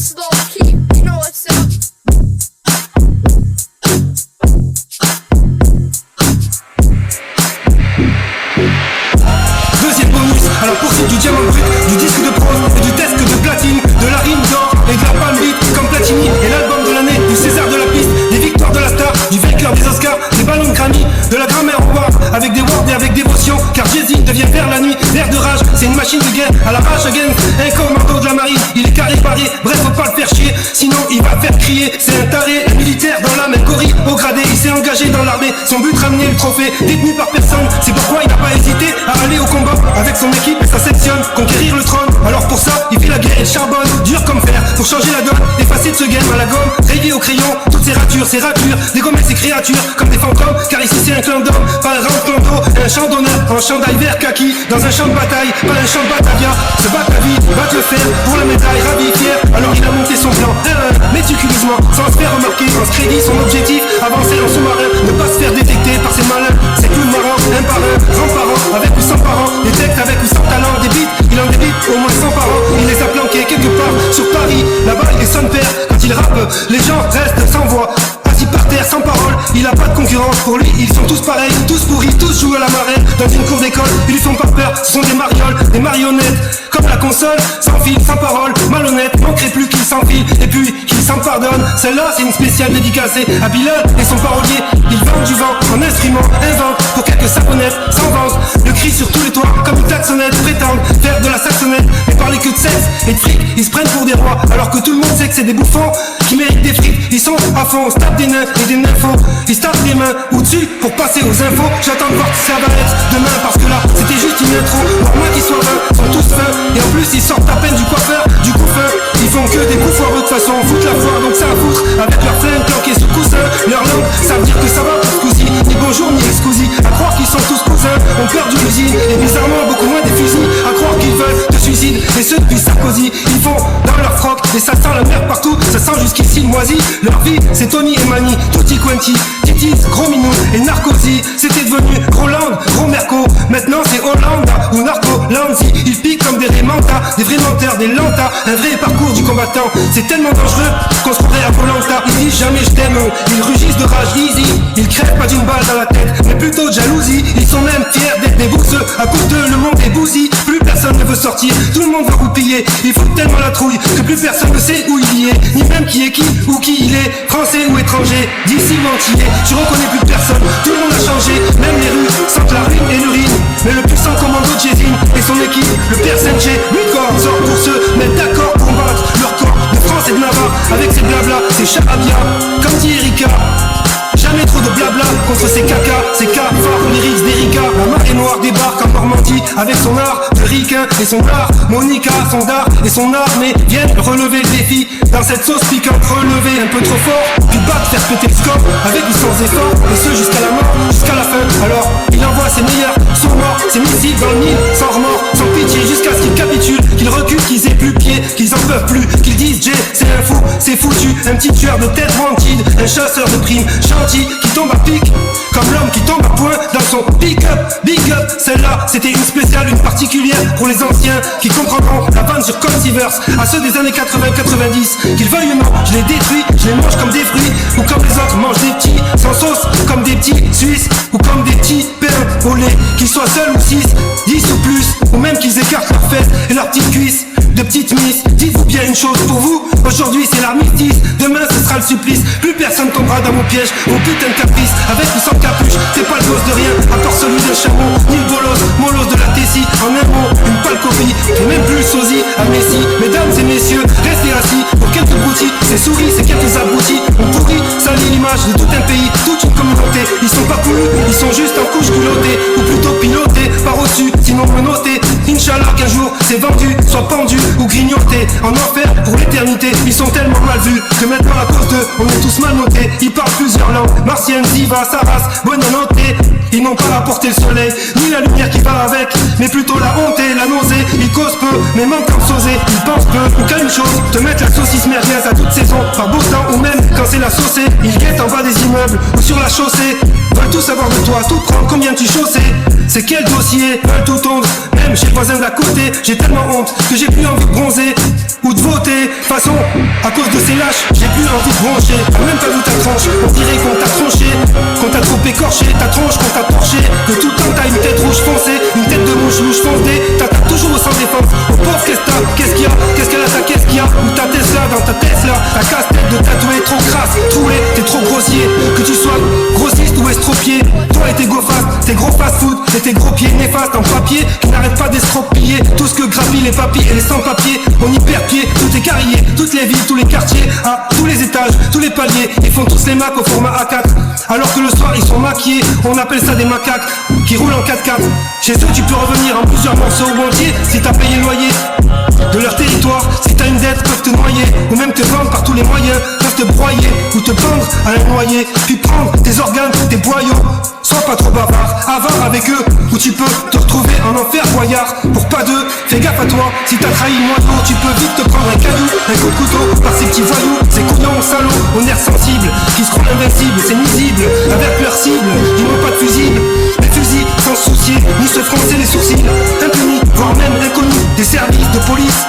slow key, you know what's up. Deuxième bonus à la poursuite du diamant brut, du disque de bronze et du disque de platine, de la rime d'or et de la palme beat comme Platini et l'album de l'année, du César de la piste, des victoires de la star, du vainqueur des Oscars, des ballons de Grammy, de la grammaire au war, avec des words et avec dévotion, car Jay-Z devient vers la nuit, l'air de rage, c'est une machine de guerre, à la rage again, un commando de la marine, il est carré paré, bref faut pas le faire chier, sinon il va faire crier, c'est un taré, un militaire dans l'âme, un corri au gradé, il s'est engagé dans l'armée, son but ramener le trophée, détenu par personne, c'est pourquoi il n'a pas hésité à aller au combat, avec son équipe et sa section, conquérir le trône, alors pour ça, il fait la guerre et le charbonne, dur comme fer, pour changer la donne, effacer de ce game à la gomme, rayé au crayon, toutes ces ratures, ces raclures, dégommer ces créatures, comme des fantômes, car ici c'est un clan d'hommes, pas un round clan un champ d'honneur, un chandail vert kaki, dans un champ de bataille, pas un champ de Batavia, se bat ta vie, va te le faire, pour la médaille, ravi, fier, alors il a monté son plan, méticuleusement, sans se faire remarquer, en se crédit son objectif, avancer en sous-marin, ne pas se faire détecter par ces malins, c'est tout marrant, un par un, grands-parents, avec ou sans parents, des textes avec ou sans talent, des beats, il en débite au moins 100 par an, il les a planqués quelque part, sur Paris, là-bas il est son père, quand il rappe, les gens restent sans voix, assis par terre sans parole, il a pas de concurrence, pour lui ils sont tous pareils, tous pourris, tous jouent à la marelle, dans une cour d'école, ils lui font pas peur, ce sont des marioles, des marionnettes, comme la console, sans fil, sans parole, malhonnête, manquerait plus qu'il s'enfile, et puis qu'il s'en pardonne, celle-là c'est une spéciale dédicacée à Bilal et son parolier, ils vendent du vent, en instrument, inventent, pour quelques savonnettes, sans vente, le cri sur tous les toits, comme une klaxonnette, prétendent faire de la saxonnette, et parler que de sexe et de fric, ils se prennent pour des rois, alors que tout le monde sait que c'est des bouffons, qui méritent des frics, ils sont à fond, on se tape des nains et des nymphos, ils se tapent les mains au-dessus pour passer aux infos, j'attends de voir si ça va être demain, parce que là c'était juste une intro, pour moi qu'ils soient 20, sont tous fins, et en plus ils sortent à peine du coiffeur, du coup fin, ils font que des coups foireux de façon, foutent la foire, donc ça à foutre, avec leur flingue planquée sous coussin, leur langue, ça veut dire que ça va pour Squeezie, ni bonjour ni excousi, à croire qu'ils sont tous cousins, on perd du l'usine, et bizarrement beaucoup moins des fusils, à croire qu'ils veulent te suicide, et ceux depuis Sarkozy, ils vont dans leur froc, et ça sent la merde partout, ça sent jusqu'ici le moisi, leur vie c'est Tony et Mani, Tutti Quanti, Titis, Gros Minou et Narcosi, c'était devenu Groland, Gros Merco, maintenant c'est Hollanda ou Narco Lanzi, ils piquent comme des Rémanta, des vrais menteurs, des lentas, un vrai parcours du combattant, c'est tellement dangereux qu'on se croirait à Volanta, ils disent jamais je t'aime, ils rugissent de rage easy, ils crèvent pas d'une balle dans la tête, mais plutôt de jalousie, ils sont même fiers d'être des bousseux, à cause de le monde est bousy, plus personne ne veut sortir, tout le monde veut roupiller, il faut tellement la trouille, que plus personne ne sait où il y est, ni même qui est qui, ou qui il est, français ou étranger, d'ici ou antillais, je reconnais plus personne, tout le monde a changé, même les rues sentent la rime et l'urine, mais le puissant commando de Jay-Z et son équipe, le père Sanchez, lui corps sort pour se mettre d'accord pour battre leur corps de France et de Navarre, avec ses blabla, ses charabia, comme dit Erika. Jamais trop de blabla contre ces caca, ces cas forts lyrics d'Erika. La marée noire débarque en Normandie avec son art de ricain et son art. Monica, son dard et son armée viennent relever le défi. Dans cette sauce piquante relevée un peu trop fort, puis battre, faire péter le score avec ou sans effort, et ce jusqu'à la mort, jusqu'à la fin. Alors il envoie ses meilleurs, son mort, ses missiles dans le Nil, sans remords, sans pitié, jusqu'à ce qu'ils capitulent, qu'ils reculent, qu'ils aient plus pied, qu'ils en peuvent plus, qu'ils disent Jay, c'est un fou, c'est foutu, un petit tueur de tête wanted, un chasseur de primes, gentil, qui tombe à pic, comme l'homme qui tombe à point dans son pick-up, big up. Celle-là, c'était une spéciale, une particulière pour les anciens qui comprendront la vanne sur Conceivers, à ceux des années 80-90, qu'ils veuillent ou non, je les détruis, je les mange comme des fruits, ou comme les autres mangent des petits, sans sauce, comme des petits Suisses, ou comme des petits pains au lait, qu'ils soient seuls ou 6, 10 ou plus, ou même qu'ils écartent leurs fesses et leurs petites cuisses, de petites miss. Dites-vous bien une chose pour vous, aujourd'hui c'est l'armistice, demain ce sera le supplice, plus personne tombera dans mon piège, mon putain de caprice, avec ou sans capuche, c'est pas le gosse de rien, à part celui d'un chameau, ni le bolos, molos de la Tessie, en un mot, une pâle copie, et même plus le sosie à Messi. Mesdames et messieurs, restez assis, pour quelques broutilles, ces souris, ces quelques abrutis, on pourrit, salit l'image de tout un pays, toute une communauté, ils sont pas poulus, ils sont juste en couche culottée, ou plutôt pilotés, par au-dessus, sinon menottés, Inch'Allah qu'un jour c'est vendu, soit pendu ou grignoté, en enfer pour l'éternité, ils sont tellement mal vus, que maintenant à cause d'eux, on est tous mal notés, ils parlent plusieurs langues, martienne, Ziva, Saras, bonne noté, ils n'ont pas apporté le soleil, ni la lumière qui va avec, mais plutôt la honte et la nausée, ils causent peu, mais mentent comme sausés, ils pensent peu, ou qu'à une chose, te mettre la saucisse merguez à toute saison, par beau temps ou même quand c'est la sauce. Ils guettent en bas des immeubles ou sur la chaussée. Veulent tout savoir de toi, tout prendre, combien tu chaussais. C'est quel dossier, veulent tout tondre. Même chez le voisin d'à côté, j'ai tellement honte que j'ai plus envie de bronzer ou de voter. Façon, à cause de ces lâches, j'ai plus envie de broncher. Même pas vu ta tranche, on dirait qu'on t'a tronché, qu'on t'a trop écorché, ta tronche qu'on t'a torché. Que tout le temps t'as une tête rouge foncée, une tête de mouche louche foncée. T'attaques toujours au sans défense. Au pauvre, qu'est-ce t'as, qu'est-ce qu'il y a, qu'est-ce qu'elle a, ta qu'est-ce qu'il y a. Ou ta Tesla dans ta Tesla, ta casse-tête de tatoué, trop crasse, troué, t'es trop grossier. Que tu sois grossiste ou estropié, toi et tes go fast, tes gros fast-food et tes gros pieds néfastes en papier qui n'arrêtent pas d'estropier tout ce que grappillent les papiers et les sans-papiers. On y perd pied, tout est carrié, toutes les villes, tous les quartiers, à tous les étages, tous les paliers. Ils font tous les macs au format A4, alors que le soir ils sont maquillés. On appelle ça des macaques qui roulent en 4x4. Chez eux tu peux revenir en plusieurs morceaux ou entiers si t'as payé le loyer de leur territoire. Si t'as une dette, peuvent te noyer ou même te vendre par tous les moyens. Peuvent te broyer ou te pendre à un noyer, puis prendre tes organes, tes boyaux. Sois pas trop bavard, avare avec eux, ou tu peux te retrouver en enfer voyard. Pour pas d'eux, fais gaffe à toi, si t'as trahi le moindre, tu peux vite te prendre un caillou, un coup de couteau par ces petits voyous, ces couillons salauds, aux nerfs sensibles, qui seront invincibles, c'est nuisible, avec leur cible, ils n'ont pas de fusible, des fusils sans se soucier, ni se froncer les sourcils, impunis, voire même inconnus, des services de police.